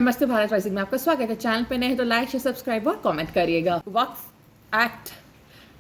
नमस्ते, भारत राइजिंग में आपका स्वागत है। चैनल पे नए हैं तो लाइक शेयर सब्सक्राइब और कमेंट करिएगा। वक्फ एक्ट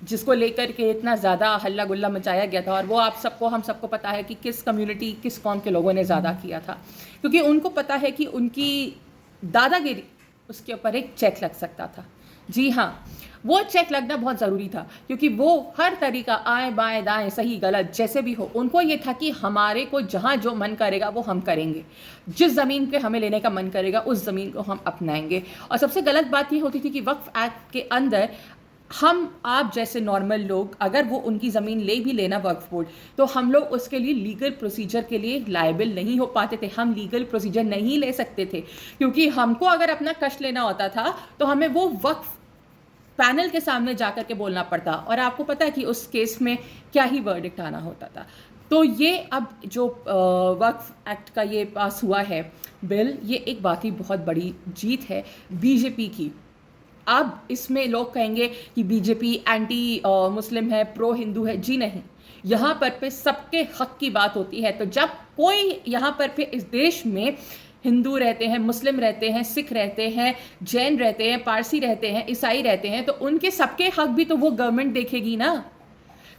जिसको लेकर के इतना ज़्यादा हल्ला गुल्ला मचाया गया था, और वो हम सबको पता है कि किस कम्युनिटी, किस कौम के लोगों ने ज़्यादा किया था, क्योंकि उनको पता है कि उनकी दादागिरी उसके ऊपर एक चेक लग सकता था। जी हाँ, वो चेक लगना बहुत ज़रूरी था, क्योंकि वो हर तरीका आए बाएं दाएं सही गलत जैसे भी हो, उनको ये था कि हमारे को जहाँ जो मन करेगा वो हम करेंगे, जिस ज़मीन पे हमें लेने का मन करेगा उस ज़मीन को हम अपनाएंगे। और सबसे गलत बात ये होती थी कि वक्फ एक्ट के अंदर आप जैसे नॉर्मल लोग अगर वो उनकी ज़मीन ले भी लेना वक्फ बोर्ड, तो हम लोग उसके लिए लीगल प्रोसीजर के लिए लायबल नहीं हो पाते थे। हम लीगल प्रोसीजर नहीं ले सकते थे, क्योंकि हमको अगर अपना कष्ट लेना होता था तो हमें वो वक्फ पैनल के सामने जाकर के बोलना पड़ता, और आपको पता है कि उस केस में क्या ही वर्डिक्ट आना होता था। तो ये अब जो वक्फ एक्ट का ये पास हुआ है बिल, ये एक वाकई बहुत बड़ी जीत है बीजेपी की। अब इसमें लोग कहेंगे कि बीजेपी एंटी मुस्लिम है, प्रो हिंदू है। जी नहीं, यहाँ पर पे सबके हक की बात होती है। तो जब कोई यहाँ पर पे इस देश में हिंदू रहते हैं, मुस्लिम रहते हैं, सिख रहते हैं, जैन रहते हैं, पारसी रहते हैं, ईसाई रहते हैं, तो उनके सबके हक भी तो वो गवर्नमेंट देखेगी ना।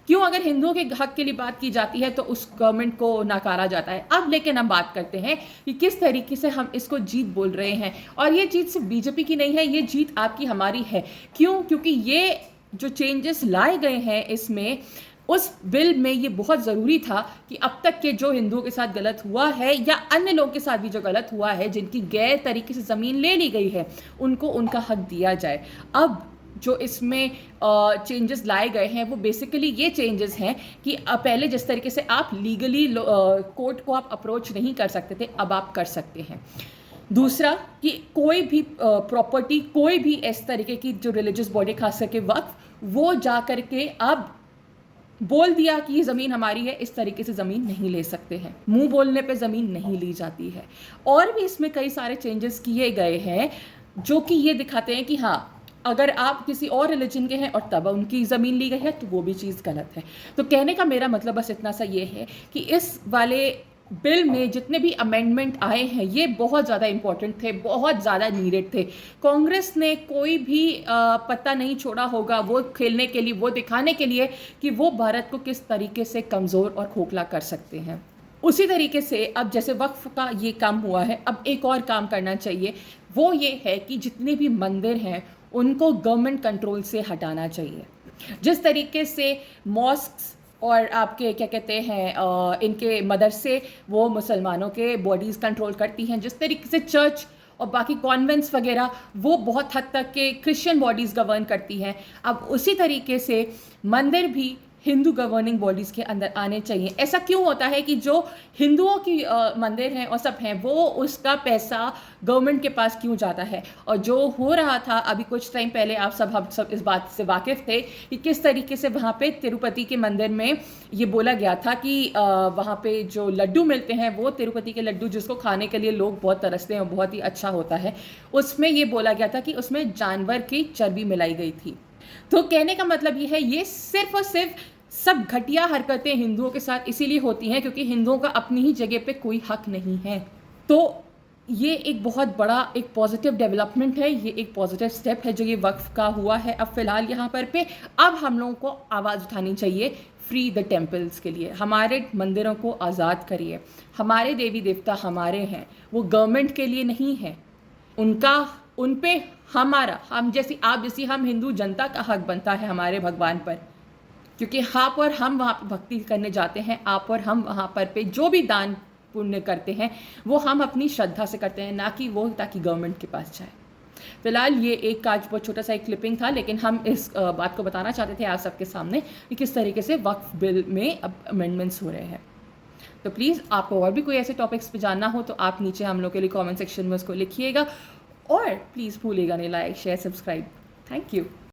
क्यों अगर हिंदुओं के हक के लिए बात की जाती है तो उस गवर्नमेंट को नकारा जाता है। अब लेकिन हम बात करते हैं कि किस तरीके से हम इसको जीत बोल रहे हैं, और ये जीत सिर्फ बीजेपी की नहीं है, ये जीत आपकी हमारी है। क्यों? क्योंकि ये जो चेंजेस लाए गए हैं इसमें, उस बिल में ये बहुत ज़रूरी था कि अब तक के जो हिंदुओं के साथ गलत हुआ है या अन्य लोगों के साथ भी जो गलत हुआ है, जिनकी गैर तरीके से ज़मीन ले ली गई है, उनको उनका हक दिया जाए। अब जो इसमें चेंजेस लाए गए हैं वो बेसिकली ये चेंजेस हैं कि पहले जिस तरीके से आप लीगली कोर्ट को आप अप्रोच नहीं कर सकते थे, अब आप कर सकते हैं। दूसरा कि कोई भी प्रॉपर्टी, कोई भी इस तरीके की जो रिलीजियस बॉडी खास करके वक्फ, वो जा करके अब बोल दिया कि ये ज़मीन हमारी है, इस तरीके से ज़मीन नहीं ले सकते हैं। मुंह बोलने पे ज़मीन नहीं ली जाती है। और भी इसमें कई सारे चेंजेस किए गए हैं जो कि ये दिखाते हैं कि हाँ, अगर आप किसी और रिलीजन के हैं और तब उनकी ज़मीन ली गई है तो वो भी चीज़ गलत है। तो कहने का मेरा मतलब बस इतना सा ये है कि इस वाले बिल में जितने भी अमेंडमेंट आए हैं ये बहुत ज़्यादा इम्पोर्टेंट थे, बहुत ज़्यादा नीडेड थे। कांग्रेस ने कोई भी पत्ता नहीं छोड़ा होगा वो खेलने के लिए, वो दिखाने के लिए कि वो भारत को किस तरीके से कमज़ोर और खोखला कर सकते हैं। उसी तरीके से अब जैसे वक्फ का ये काम हुआ है, अब एक और काम करना चाहिए। वो ये है कि जितने भी मंदिर हैं उनको गवर्नमेंट कंट्रोल से हटाना चाहिए। जिस तरीके से मॉस्क्स और आपके क्या कहते हैं इनके मदरसे वो मुसलमानों के बॉडीज़ कंट्रोल करती हैं, जिस तरीके से चर्च और बाकी कॉन्वेंट्स वगैरह वो बहुत हद तक के क्रिश्चियन बॉडीज़ गवर्न करती हैं, अब उसी तरीके से मंदिर भी हिंदू गवर्निंग बॉडीज़ के अंदर आने चाहिए। ऐसा क्यों होता है कि जो हिंदुओं की मंदिर हैं और सब हैं, वो उसका पैसा गवर्नमेंट के पास क्यों जाता है? और जो हो रहा था अभी कुछ टाइम पहले, हम सब इस बात से वाकिफ़ थे कि किस तरीके से वहाँ पे तिरुपति के मंदिर में ये बोला गया था कि वहाँ पे जो लड्डू मिलते हैं वो तिरुपति के लड्डू, जिसको खाने के लिए लोग बहुत तरसते हैं और बहुत ही अच्छा होता है, उसमें ये बोला गया था कि उसमें जानवर की चर्बी मिलाई गई थी। तो कहने का मतलब ये है, ये सिर्फ और सिर्फ सब घटिया हरकतें हिंदुओं के साथ इसीलिए होती हैं क्योंकि हिंदुओं का अपनी ही जगह पे कोई हक नहीं है। तो ये एक बहुत बड़ा एक पॉजिटिव डेवलपमेंट है, ये एक पॉजिटिव स्टेप है जो ये वक्फ का हुआ है। अब फिलहाल यहाँ पर पे अब हम लोगों को आवाज़ उठानी चाहिए फ्री द टेम्पल्स के लिए। हमारे मंदिरों को आज़ाद करिए। हमारे देवी देवता हमारे हैं, वो गवर्नमेंट के लिए नहीं है। उन पे हम जैसी हम हिंदू जनता का हक बनता है हमारे भगवान पर, क्योंकि आप और हम वहाँ पर भक्ति करने जाते हैं, आप और हम वहाँ पर पे जो भी दान पुण्य करते हैं वो हम अपनी श्रद्धा से करते हैं, ना कि वो ताकि गवर्नमेंट के पास जाए। फिलहाल ये एक आज बहुत छोटा सा एक क्लिपिंग था, लेकिन हम इस बात को बताना चाहते थे आप सबके सामने कि किस तरीके से वक्फ बिल में अब अमेंडमेंट्स हो रहे हैं। तो प्लीज़ आपको और भी कोई ऐसे टॉपिक्स पे जानना हो तो आप नीचे हम लोग के लिए कमेंट सेक्शन में उसको लिखिएगा, और प्लीज़ भूलिएगा नहीं like share subscribe. Thank you.